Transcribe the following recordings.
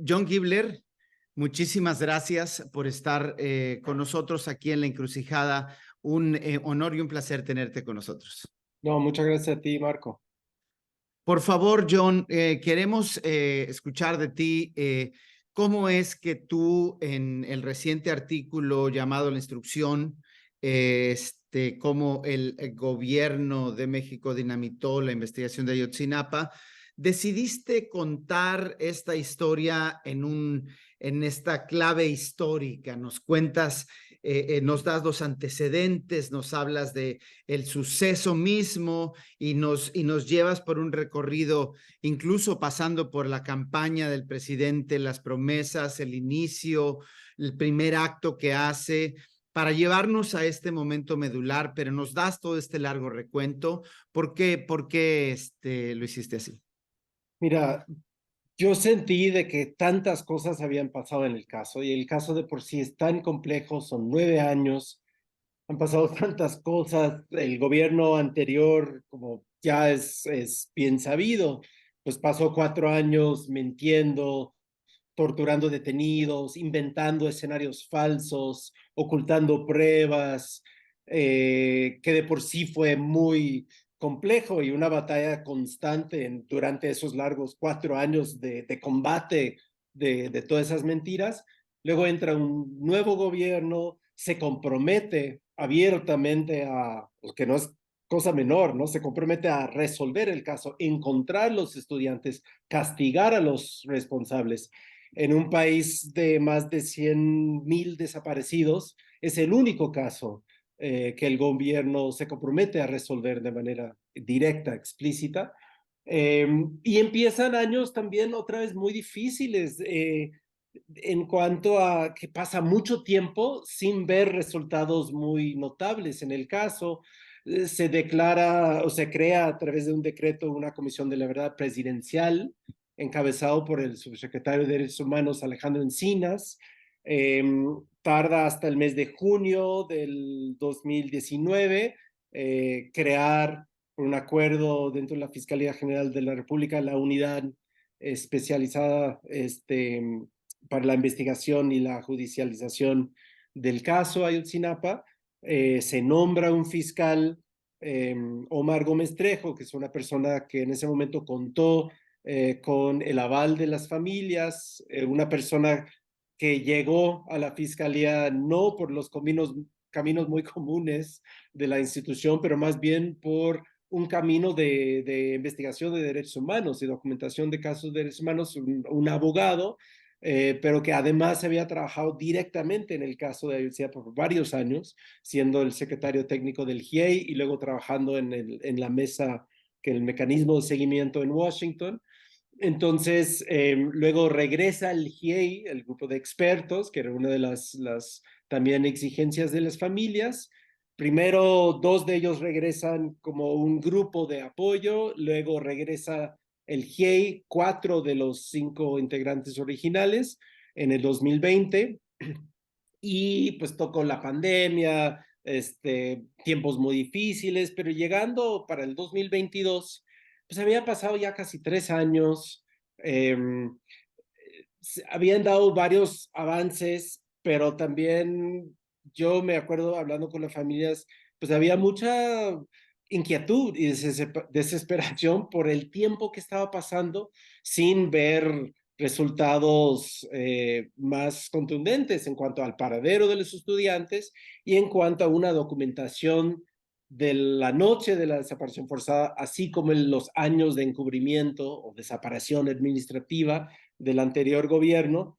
John Gibler, muchísimas gracias por estar con nosotros aquí en La Encrucijada. Un honor y un placer tenerte con nosotros. No, muchas gracias a ti, Marco. Por favor, John, queremos escuchar de ti cómo es que tú en el reciente artículo llamado La Instrucción, cómo el gobierno de México dinamitó la investigación de Ayotzinapa, decidiste contar esta historia en esta clave histórica. Nos cuentas, nos das los antecedentes, nos hablas de el suceso mismo y nos llevas por un recorrido, incluso pasando por la campaña del presidente, las promesas, el inicio, el primer acto que hace, para llevarnos a este momento medular, pero nos das todo este largo recuento. ¿Por qué lo hiciste así? Mira, yo sentí de que tantas cosas habían pasado en el caso y el caso de por sí es tan complejo, son 9 años, han pasado tantas cosas, el gobierno anterior, como ya es bien sabido, pues pasó 4 años mintiendo, torturando detenidos, inventando escenarios falsos, ocultando pruebas, que de por sí fue muy complejo y una batalla constante durante esos largos 4 años de combate de todas esas mentiras. Luego entra un nuevo gobierno, se compromete abiertamente que no es cosa menor, ¿no? Se compromete a resolver el caso, encontrar los estudiantes, castigar a los responsables. En un país de más de 100,000 desaparecidos, es el único caso que el gobierno se compromete a resolver de manera directa, explícita. Y empiezan años también otra vez muy difíciles en cuanto a que pasa mucho tiempo sin ver resultados muy notables en el caso. Se declara o se crea a través de un decreto una comisión de la verdad presidencial encabezado por el subsecretario de Derechos Humanos Alejandro Encinas. Eh, Tarda hasta el mes de junio del 2019 crear un acuerdo dentro de la Fiscalía General de la República, la unidad especializada para la investigación y la judicialización del caso Ayotzinapa. Se nombra un fiscal, Omar Gómez Trejo, que es una persona que en ese momento contó con el aval de las familias, una persona que llegó a la fiscalía no por los caminos muy comunes de la institución, pero más bien por un camino de investigación de derechos humanos y documentación de casos de derechos humanos, un abogado, pero que además había trabajado directamente en el caso de Ayotzinapa por varios años, siendo el secretario técnico del GIEI y luego trabajando en la mesa, que el mecanismo de seguimiento en Washington. Entonces, luego regresa al GIEI, el grupo de expertos, que era una de las también exigencias de las familias. Primero, dos de ellos regresan como un grupo de apoyo, luego regresa el GIEI, 4 de los 5 integrantes originales, en el 2020, y pues tocó la pandemia, tiempos muy difíciles, pero llegando para el 2022, pues había pasado ya casi 3 años, eh, habían dado varios avances, pero también yo me acuerdo hablando con las familias, pues había mucha inquietud y desesperación por el tiempo que estaba pasando sin ver resultados más contundentes en cuanto al paradero de los estudiantes y en cuanto a una documentación de la noche de la desaparición forzada, así como en los años de encubrimiento o desaparición administrativa del anterior gobierno.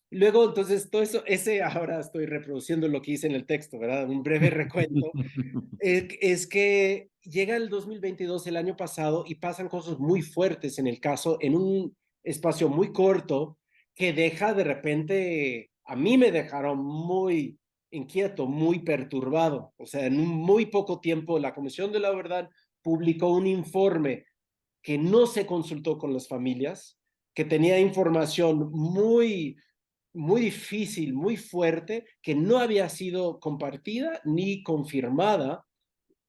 Luego, entonces, todo eso, ahora estoy reproduciendo lo que hice en el texto, ¿verdad? Un breve recuento. Es que llega el 2022, el año pasado, y pasan cosas muy fuertes en el caso, en un espacio muy corto, que deja de repente, a mí me dejaron muy inquieto, muy perturbado. O sea, en un muy poco tiempo, la Comisión de la Verdad publicó un informe que no se consultó con las familias, que tenía información muy difícil, muy fuerte, que no había sido compartida ni confirmada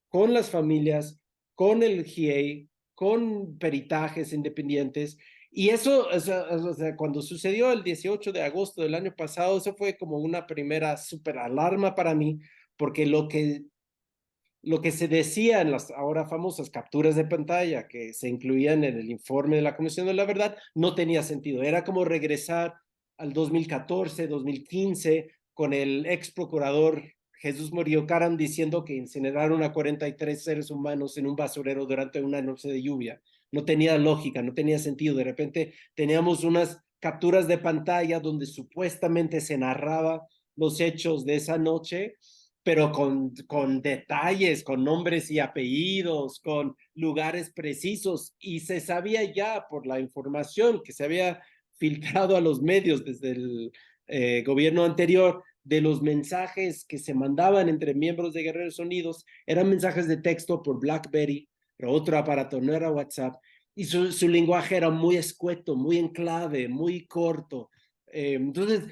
con las familias, con el GIEI, con peritajes independientes, Y eso, o sea, cuando sucedió el 18 de agosto del año pasado, eso fue como una primera super alarma para mí, porque lo que se decía en las ahora famosas capturas de pantalla que se incluían en el informe de la Comisión de la Verdad no tenía sentido. Era como regresar al 2014, 2015, con el ex procurador Jesús Murillo Caram diciendo que incineraron a 43 seres humanos en un basurero durante una noche de lluvia. No tenía lógica, no tenía sentido. De repente teníamos unas capturas de pantalla donde supuestamente se narraba los hechos de esa noche, pero con detalles, con nombres y apellidos, con lugares precisos, y se sabía ya por la información que se había filtrado a los medios desde el gobierno anterior, de los mensajes que se mandaban entre miembros de Guerreros Unidos, eran mensajes de texto por BlackBerry, pero otro aparato, no era WhatsApp, y su lenguaje era muy escueto, muy en clave, muy corto. Entonces,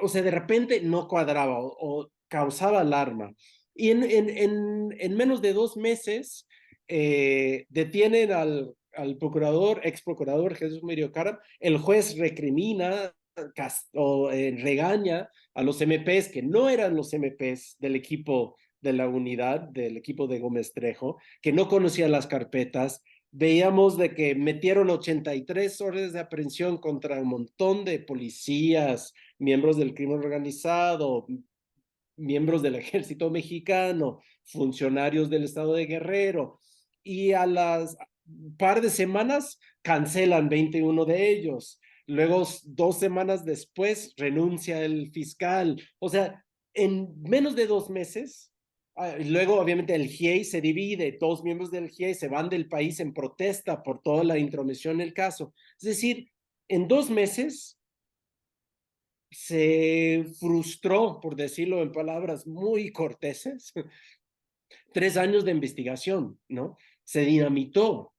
o sea, de repente no cuadraba o causaba alarma. Y en menos de 2 meses detienen al procurador, ex procurador Jesús Murillo Caram, el juez recrimina o regaña a los MPs que no eran los MPs del equipo de la unidad, del equipo de Gómez Trejo, que no conocían las carpetas. Veíamos de que metieron 83 órdenes de aprehensión contra un montón de policías, miembros del crimen organizado, miembros del ejército mexicano, funcionarios del estado de Guerrero, y a las par de semanas cancelan 21 de ellos. Luego, 2 semanas después, renuncia el fiscal. O sea, en menos de 2 meses, luego obviamente el GIEI se divide, 2 miembros del GIEI se van del país en protesta por toda la intromisión en el caso. Es decir, en 2 meses se frustró, por decirlo en palabras muy corteses, 3 años de investigación, ¿no? Se dinamitó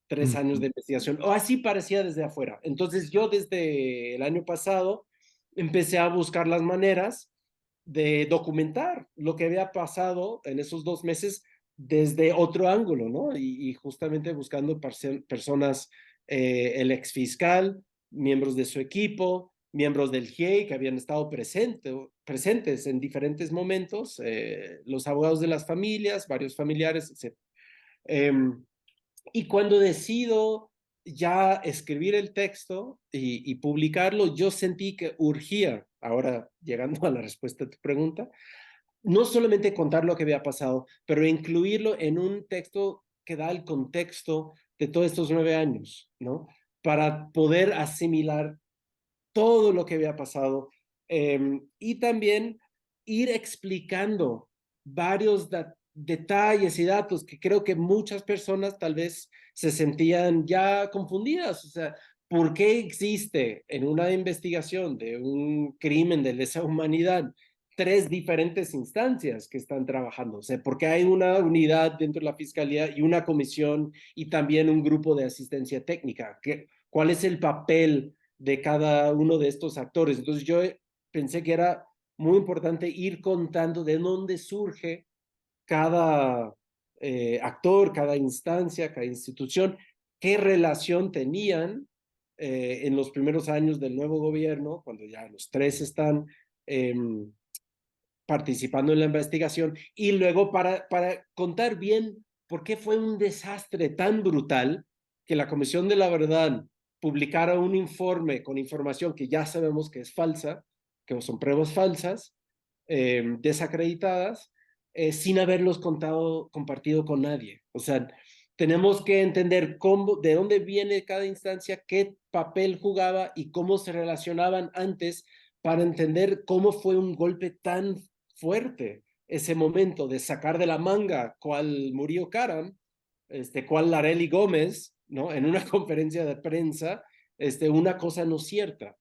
3 años Ujú. de investigación, o así parecía desde afuera. Entonces yo desde el año pasado empecé a buscar las maneras de documentar lo que había pasado en esos 2 meses desde otro ángulo, ¿no? Y justamente buscando personas, el exfiscal, miembros de su equipo, miembros del GIEI que habían estado presentes en diferentes momentos, los abogados de las familias, varios familiares, etc. Y cuando decido ya escribir el texto y publicarlo, yo sentí que urgía, ahora llegando a la respuesta a tu pregunta, no solamente contar lo que había pasado, pero incluirlo en un texto que da el contexto de todos estos 9 años, ¿no? Para poder asimilar todo lo que había pasado, y también ir explicando varios detalles y datos que creo que muchas personas tal vez se sentían ya confundidas. O sea, ¿por qué existe en una investigación de un crimen de lesa humanidad 3 diferentes instancias que están trabajando? O sea, ¿por qué hay una unidad dentro de la fiscalía y una comisión y también un grupo de asistencia técnica? ¿Cuál es el papel de cada uno de estos actores? Entonces yo pensé que era muy importante ir contando de dónde surge cada actor, cada instancia, cada institución, qué relación tenían en los primeros años del nuevo gobierno, cuando ya los tres están participando en la investigación, y luego para contar bien por qué fue un desastre tan brutal que la Comisión de la Verdad publicara un informe con información que ya sabemos que es falsa, que son pruebas falsas, desacreditadas, sin haberlos compartido con nadie. O sea, tenemos que entender de dónde viene cada instancia, qué papel jugaba y cómo se relacionaban antes, para entender cómo fue un golpe tan fuerte ese momento de sacar de la manga cual Murillo Karam, cual Larely Gómez, ¿no? En una conferencia de prensa, una cosa no cierta.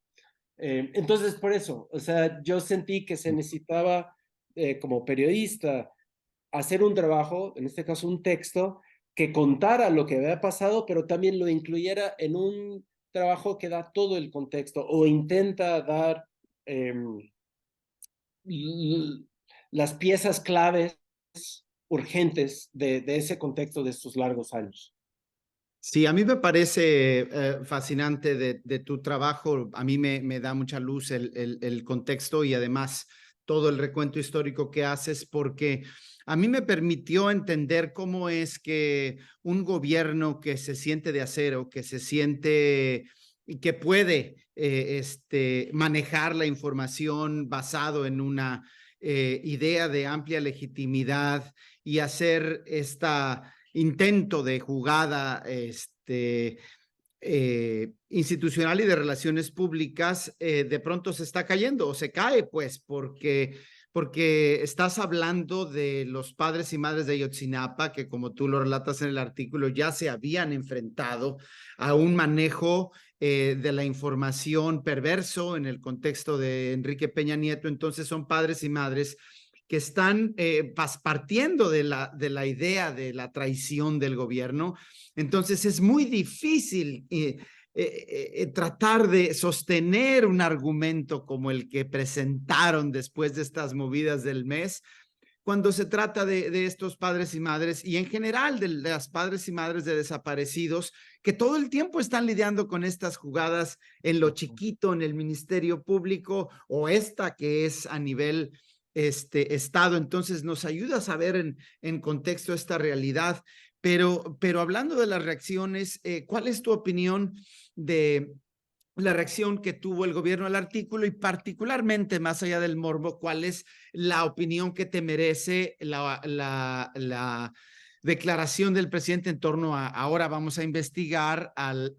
Entonces, por eso, o sea, yo sentí que se necesitaba, como periodista, hacer un trabajo, en este caso un texto, que contara lo que había pasado, pero también lo incluyera en un trabajo que da todo el contexto o intenta dar eh, las piezas claves urgentes de ese contexto de estos largos años. Sí, a mí me parece fascinante de tu trabajo. A mí me da mucha luz el contexto y además todo el recuento histórico que haces, porque a mí me permitió entender cómo es que un gobierno que se siente de acero, que se siente y que puede manejar la información basado en una idea de amplia legitimidad y hacer esta intento de jugada institucional y de relaciones públicas, de pronto se está cayendo o se cae, pues, porque estás hablando de los padres y madres de Ayotzinapa, que como tú lo relatas en el artículo, ya se habían enfrentado a un manejo de la información perverso en el contexto de Enrique Peña Nieto. Entonces son padres y madres que están partiendo de la idea de la traición del gobierno. Entonces es muy difícil tratar de sostener un argumento como el que presentaron después de estas movidas del mes, cuando se trata de estos padres y madres y en general de las padres y madres de desaparecidos que todo el tiempo están lidiando con estas jugadas en lo chiquito, en el Ministerio Público o esta que es a nivel Estado. Entonces nos ayuda a saber en contexto esta realidad. Pero hablando de las reacciones, ¿cuál es tu opinión de la reacción que tuvo el gobierno al artículo y particularmente más allá del morbo, cuál es la opinión que te merece la declaración del presidente en torno a ahora vamos a investigar al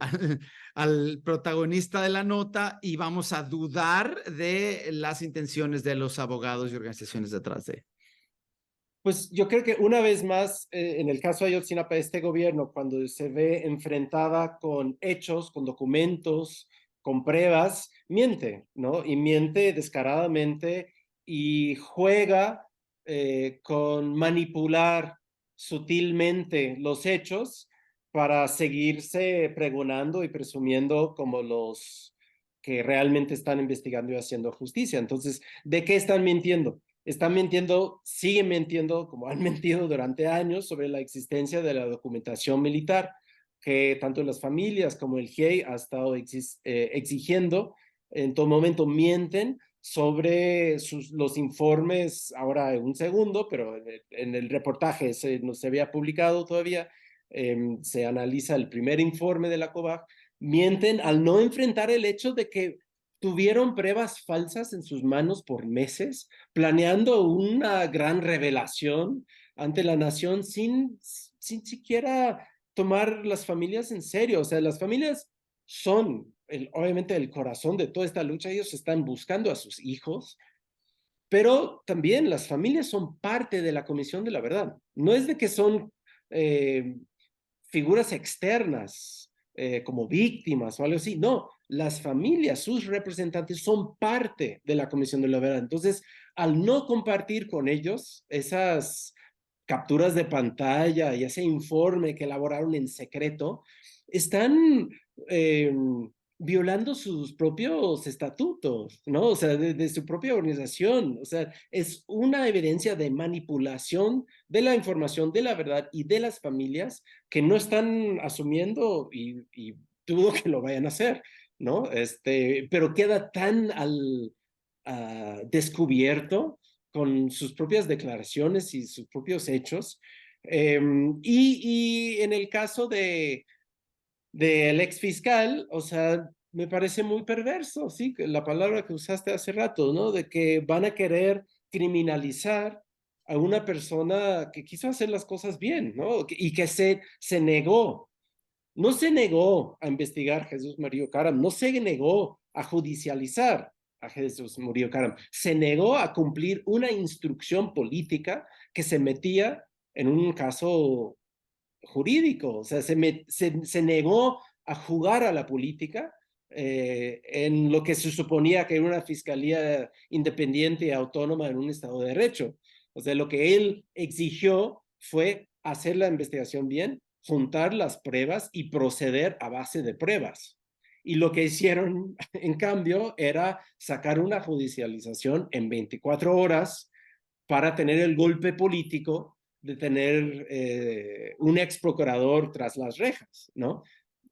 protagonista de la nota y vamos a dudar de las intenciones de los abogados y organizaciones detrás de? Pues yo creo que una vez más, en el caso de Ayotzinapa, este gobierno, cuando se ve enfrentada con hechos, con documentos, con pruebas, miente, ¿no? Y miente descaradamente y juega con manipular sutilmente los hechos para seguirse pregonando y presumiendo como los que realmente están investigando y haciendo justicia. Entonces, ¿de qué están mintiendo? Están mintiendo, siguen mintiendo, como han mentido durante años, sobre la existencia de la documentación militar, que tanto las familias como el GIEI ha estado exigiendo. En todo momento mienten sobre los informes, ahora en un segundo, pero en el reportaje no se había publicado todavía, se analiza el primer informe de la COBAG, mienten al no enfrentar el hecho de que tuvieron pruebas falsas en sus manos por meses, planeando una gran revelación ante la nación sin siquiera tomar las familias en serio. O sea, las familias son obviamente el corazón de toda esta lucha. Ellos están buscando a sus hijos, pero también las familias son parte de la Comisión de la Verdad. No es de que son eh, figuras externas como víctimas o algo así. No, las familias, sus representantes son parte de la Comisión de la Verdad. Entonces, al no compartir con ellos esas capturas de pantalla y ese informe que elaboraron en secreto, están eh, violando sus propios estatutos, ¿no? O sea, de su propia organización. O sea, es una evidencia de manipulación de la información, de la verdad y de las familias que no están asumiendo y dudo que lo vayan a hacer, ¿no? Pero queda tan al descubierto con sus propias declaraciones y sus propios hechos. Y en el caso del ex fiscal, o sea, me parece muy perverso, sí, la palabra que usaste hace rato, ¿no? De que van a querer criminalizar a una persona que quiso hacer las cosas bien, ¿no? Y que se negó, no se negó a investigar a Jesús Murillo Caram, no se negó a judicializar a Jesús Murillo Caram, se negó a cumplir una instrucción política que se metía en un caso jurídico, o sea, se negó a jugar a la política en lo que se suponía que era una fiscalía independiente y autónoma en un Estado de Derecho. O sea, lo que él exigió fue hacer la investigación bien, juntar las pruebas y proceder a base de pruebas. Y lo que hicieron, en cambio, era sacar una judicialización en 24 horas para tener el golpe político de tener un ex procurador tras las rejas, ¿no?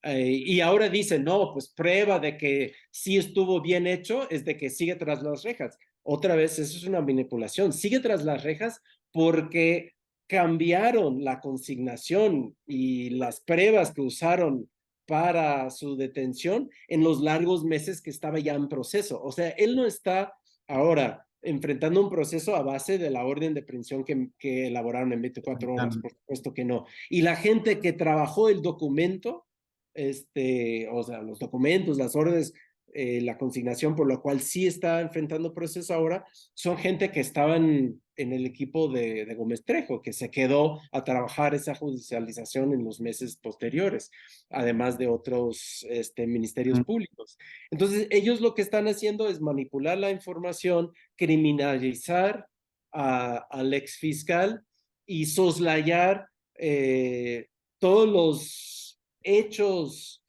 Y ahora dicen, no, pues prueba de que sí estuvo bien hecho es de que sigue tras las rejas. Otra vez, eso es una manipulación. Sigue tras las rejas porque cambiaron la consignación y las pruebas que usaron para su detención en los largos meses que estaba ya en proceso. O sea, él no está ahora enfrentando un proceso a base de la orden de aprehensión que elaboraron en 24 horas, por supuesto que no. Y la gente que trabajó el documento, o sea, los documentos, las órdenes, la consignación por la cual sí está enfrentando proceso ahora, son gente que estaban en el equipo de Gómez Trejo, que se quedó a trabajar esa judicialización en los meses posteriores, además de otros ministerios públicos. Entonces, ellos lo que están haciendo es manipular la información, criminalizar al ex fiscal y soslayar todos los hechos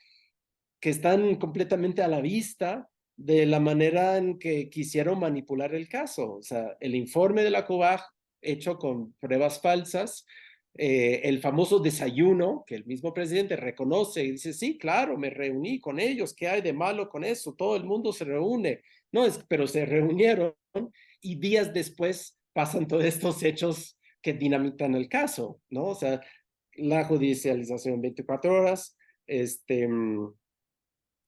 que están completamente a la vista de la manera en que quisieron manipular el caso. O sea, el informe de la COBAG hecho con pruebas falsas, el famoso desayuno que el mismo presidente reconoce y dice, sí, claro, me reuní con ellos, ¿qué hay de malo con eso? Todo el mundo se reúne. No, pero se reunieron y días después pasan todos estos hechos que dinamitan el caso, ¿no? O sea, la judicialización en 24 horas,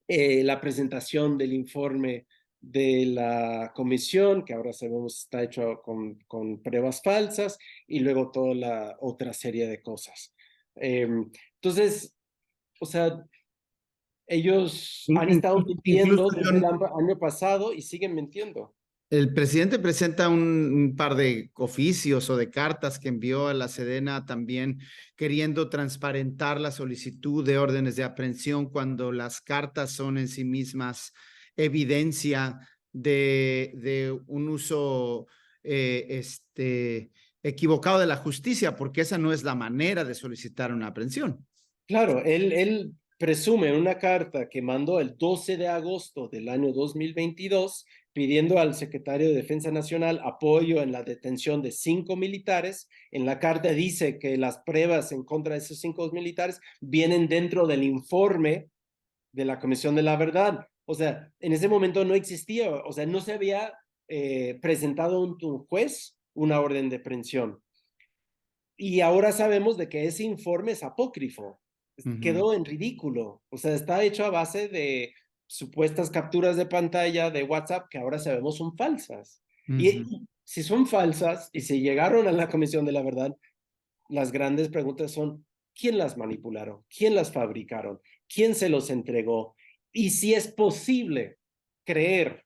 la presentación del informe de la comisión, que ahora sabemos está hecho con pruebas falsas, y luego toda la otra serie de cosas. Entonces, o sea, ellos han estado Incluso, mintiendo desde el John, año pasado y siguen mintiendo. el presidente presenta un par de oficios o de cartas que envió a la Sedena también queriendo transparentar la solicitud de órdenes de aprehensión cuando las cartas son en sí mismas evidencia de un uso equivocado de la justicia, porque esa no es la manera de solicitar una aprehensión. Claro, él presume en una carta que mandó el 12 de agosto del año 2022 pidiendo al secretario de Defensa Nacional apoyo en la detención de 5 militares. En la carta dice que las pruebas en contra de esos 5 militares vienen dentro del informe de la Comisión de la Verdad. O sea, en ese momento no existía, o sea, no se había presentado un juez una orden de aprehensión. Y ahora sabemos de que ese informe es apócrifo, Uh -huh. quedó en ridículo, o sea, está hecho a base de supuestas capturas de pantalla de WhatsApp que ahora sabemos son falsas. Uh Y -huh. si son falsas y si llegaron a la Comisión de la Verdad, las grandes preguntas son, ¿quién las manipularon? ¿Quién las fabricaron? ¿Quién se los entregó? Y si es posible creer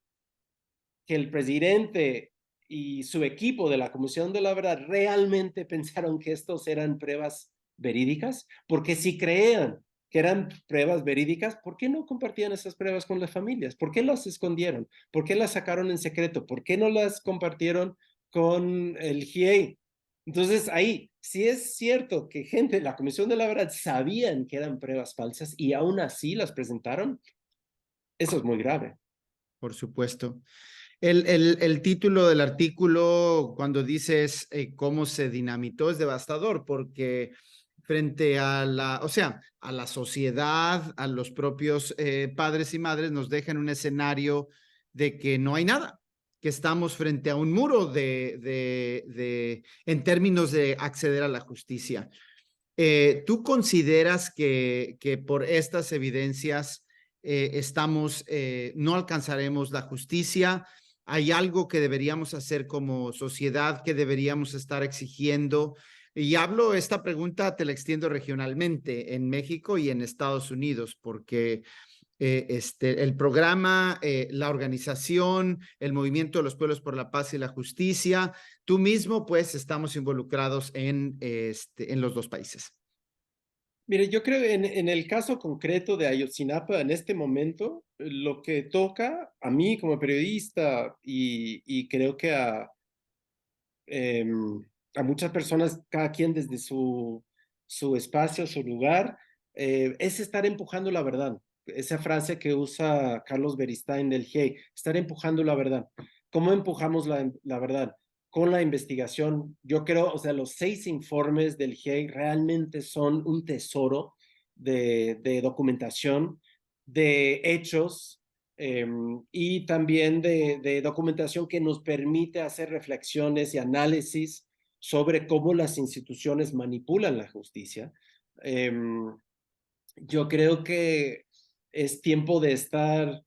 que el presidente y su equipo de la Comisión de la Verdad realmente pensaron que estos eran pruebas verídicas, porque si creían que eran pruebas verídicas, ¿por qué no compartían esas pruebas con las familias? ¿Por qué las escondieron? ¿Por qué las sacaron en secreto? ¿Por qué no las compartieron con el GIEI? Entonces ahí, si es cierto que gente de la Comisión de la Verdad sabían que eran pruebas falsas y aún así las presentaron, eso es muy grave. Por supuesto. El título del artículo, cuando dices cómo se dinamitó, es devastador porque frente a o sea, a la sociedad, a los propios padres y madres, nos deja en un escenario de que no hay nada, que estamos frente a un muro en términos de acceder a la justicia. ¿Tú consideras que por estas evidencias no alcanzaremos la justicia? ¿Hay algo que deberíamos hacer como sociedad, que deberíamos estar exigiendo? Y hablo, esta pregunta te la extiendo regionalmente en México y en Estados Unidos, porque el programa, la organización, el Movimiento de los Pueblos por la Paz y la Justicia, tú mismo, pues estamos involucrados en los dos países. Mire, yo creo en el caso concreto de Ayotzinapa, en este momento, lo que toca a mí como periodista y creo que a muchas personas, cada quien desde su espacio, su lugar, es estar empujando la verdad. Esa frase que usa Carlos Beristain del GIEI, estar empujando la verdad. ¿Cómo empujamos la verdad? con la investigación. Yo creo, o sea, los 6 informes del GIEI realmente son un tesoro de documentación, de hechos, y también de documentación que nos permite hacer reflexiones y análisis sobre cómo las instituciones manipulan la justicia. Yo creo que es tiempo de estar,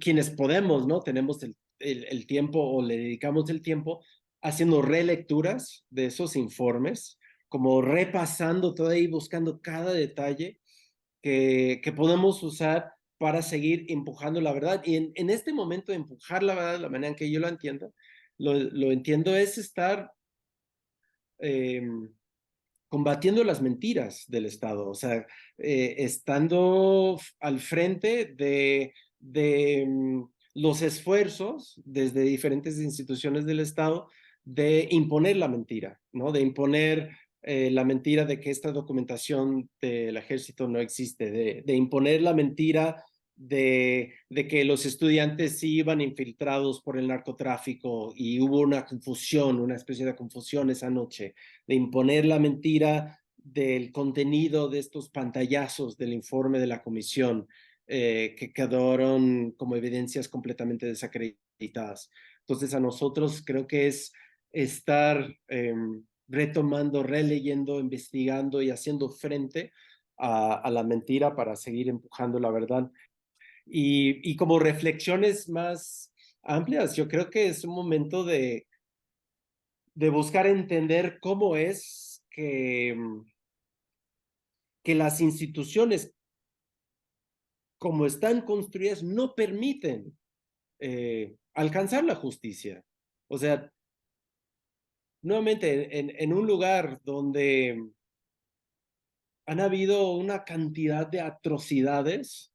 quienes podemos, ¿no? Tenemos el tiempo o le dedicamos el tiempo haciendo relecturas de esos informes, como repasando todo ahí, buscando cada detalle que podemos usar para seguir empujando la verdad. Y en este momento de empujar la verdad, la manera en que yo lo entiendo es estar eh, combatiendo las mentiras del Estado, o sea, estando al frente de los esfuerzos desde diferentes instituciones del Estado de imponer la mentira, ¿no? De imponer la mentira de que esta documentación del ejército no existe, de imponer la mentira de que los estudiantes sí iban infiltrados por el narcotráfico y hubo una confusión, una especie de confusión esa noche, de imponer la mentira del contenido de estos pantallazos del informe de la comisión, que quedaron como evidencias completamente desacreditadas. Entonces a nosotros creo que es estar retomando, releyendo, investigando y haciendo frente a la mentira para seguir empujando la verdad. Y como reflexiones más amplias, yo creo que es un momento de buscar entender cómo es que las instituciones, como están construidas, no permiten alcanzar la justicia. O sea, nuevamente, en un lugar donde han habido una cantidad de atrocidades,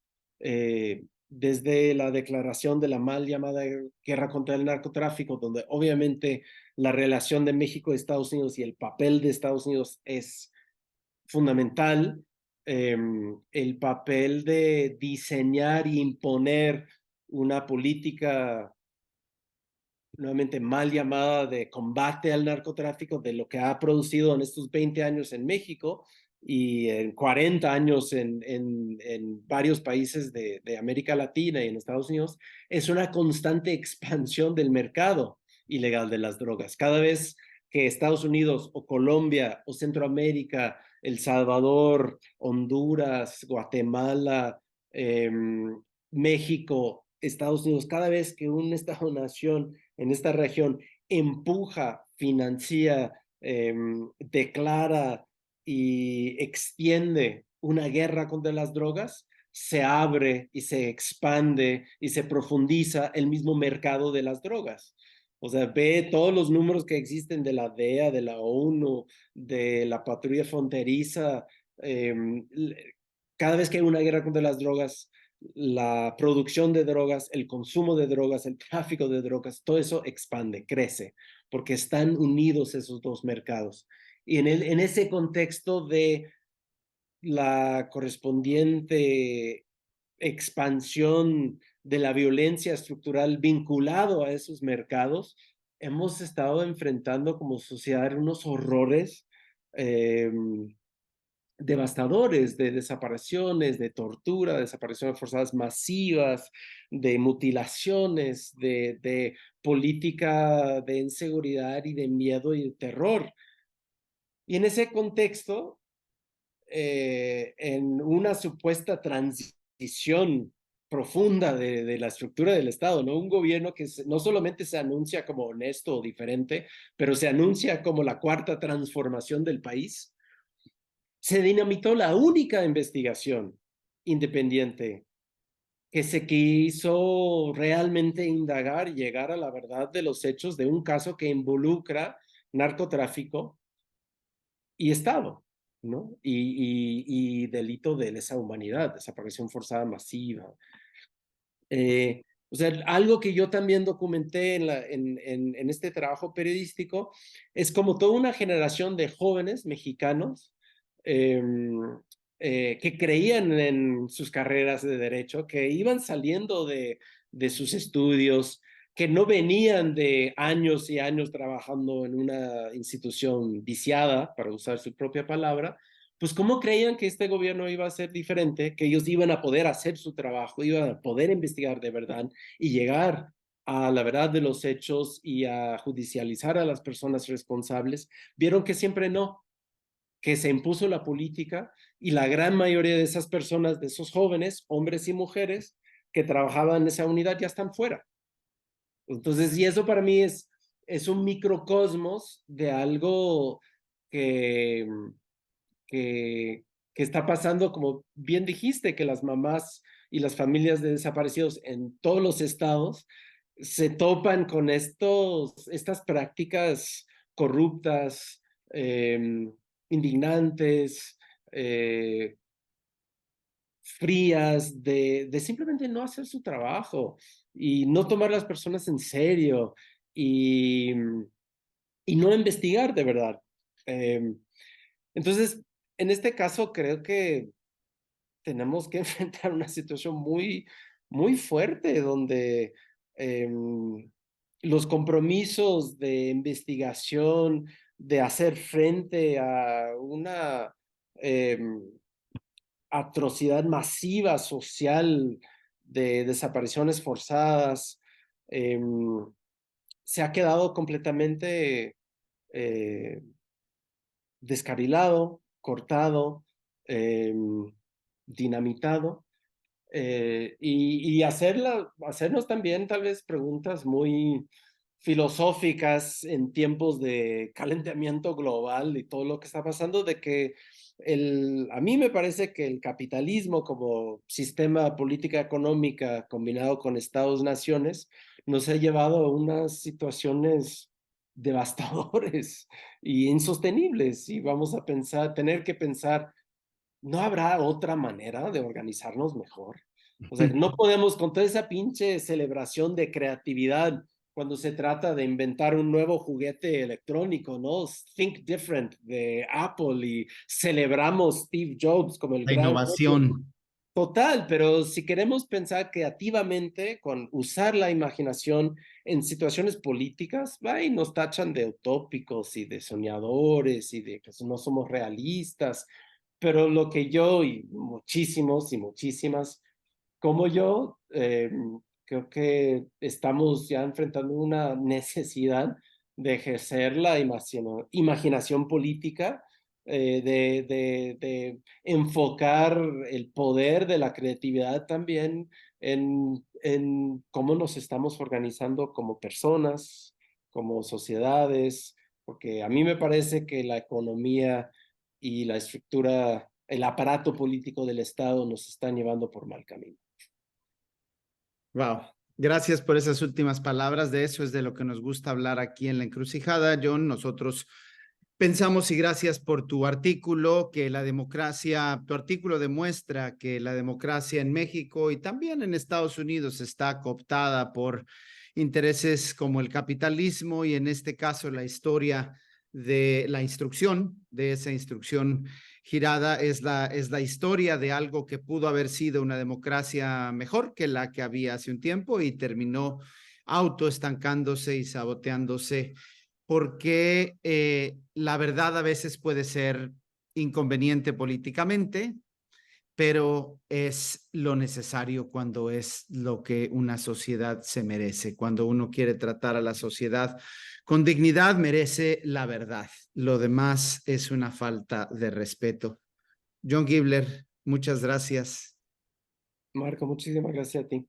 desde la declaración de la mal llamada guerra contra el narcotráfico, donde obviamente la relación de México y Estados Unidos y el papel de Estados Unidos es fundamental, el papel de diseñar y imponer una política nuevamente mal llamada de combate al narcotráfico, de lo que ha producido en estos 20 años en México y en 40 años en varios países de América Latina y en Estados Unidos, es una constante expansión del mercado ilegal de las drogas. Cada vez que Estados Unidos o Colombia o Centroamérica, El Salvador, Honduras, Guatemala, eh, México, Estados Unidos, cada vez que un Estado-nación en esta región empuja, financia, declara y extiende una guerra contra las drogas, se abre y se expande y se profundiza el mismo mercado de las drogas. O sea, ve todos los números que existen de la DEA, de la ONU, de la patrulla fronteriza. Eh, Cada vez que hay una guerra contra las drogas, la producción de drogas, el consumo de drogas, el tráfico de drogas, todo eso expande, crece, porque están unidos esos dos mercados. Y en ese contexto de la correspondiente expansión de la violencia estructural vinculado a esos mercados, hemos estado enfrentando como sociedad unos horrores eh, devastadores de desapariciones, de tortura, desapariciones forzadas masivas, de mutilaciones, de política de inseguridad y de miedo y de terror. Y en ese contexto, en una supuesta transición profunda de la estructura del Estado, ¿no? Un gobierno que no solamente se anuncia como honesto o diferente, pero se anuncia como la cuarta transformación del país, se dinamitó la única investigación independiente que se quiso realmente indagar y llegar a la verdad de los hechos de un caso que involucra narcotráfico y Estado, ¿no? Y delito de lesa humanidad, desaparición forzada masiva. O sea, algo que yo también documenté en este trabajo periodístico es como toda una generación de jóvenes mexicanos eh, que creían en sus carreras de derecho, que iban saliendo de sus estudios, que no venían de años y años trabajando en una institución viciada, para usar su propia palabra, pues cómo creían que este gobierno iba a ser diferente, que ellos iban a poder hacer su trabajo, iban a poder investigar de verdad y llegar a la verdad de los hechos y a judicializar a las personas responsables, vieron que siempre no, que se impuso la política y la gran mayoría de esas personas, de esos jóvenes, hombres y mujeres que trabajaban en esa unidad ya están fuera. Entonces, y eso para mí es un microcosmos de algo que, que, que está pasando, como bien dijiste, que las mamás y las familias de desaparecidos en todos los estados se topan con estas prácticas corruptas, indignantes, frías, de simplemente no hacer su trabajo y no tomar las personas en serio y, y no investigar de verdad. Eh, entonces, en este caso, creo que tenemos que enfrentar una situación muy, muy fuerte donde eh, los compromisos de investigación, de hacer frente a una atrocidad masiva social de desapariciones forzadas, eh, se ha quedado completamente eh, descarrilado, cortado, eh, dinamitado, y hacernos también tal vez preguntas muy filosóficas en tiempos de calentamiento global y todo lo que está pasando, de que a mí me parece que el capitalismo como sistema política económica combinado con estados-naciones nos ha llevado a unas situaciones devastadores y insostenibles y vamos a tener que pensar, ¿no habrá otra manera de organizarnos mejor? O sea, no podemos con toda esa pinche celebración de creatividad cuando se trata de inventar un nuevo juguete electrónico, ¿no? Think Different de Apple y celebramos Steve Jobs como el La gran genio. innovación. Total, pero si queremos pensar creativamente con usar la imaginación en situaciones políticas, va y nos tachan de utópicos y de soñadores y de que no somos realistas. Pero lo que yo y muchísimos y muchísimas como yo, creo que estamos ya enfrentando una necesidad de ejercer la imaginación política, de enfocar el poder de la creatividad también en cómo nos estamos organizando como personas, como sociedades, porque a mí me parece que la economía y la estructura, el aparato político del Estado nos están llevando por mal camino. Wow. Gracias por esas últimas palabras. De eso es de lo que nos gusta hablar aquí en La Encrucijada, John. Nosotros pensamos y gracias por tu artículo, que la democracia, tu artículo demuestra que la democracia en México y también en Estados Unidos está cooptada por intereses como el capitalismo y en este caso la historia de la instrucción, de esa instrucción girada, es la historia de algo que pudo haber sido una democracia mejor que la que había hace un tiempo y terminó autoestancándose y saboteándose porque la verdad a veces puede ser inconveniente políticamente, pero es lo necesario cuando es lo que una sociedad se merece. Cuando uno quiere tratar a la sociedad con dignidad, merece la verdad. Lo demás es una falta de respeto. John Gibler, muchas gracias. Marco, muchísimas gracias a ti.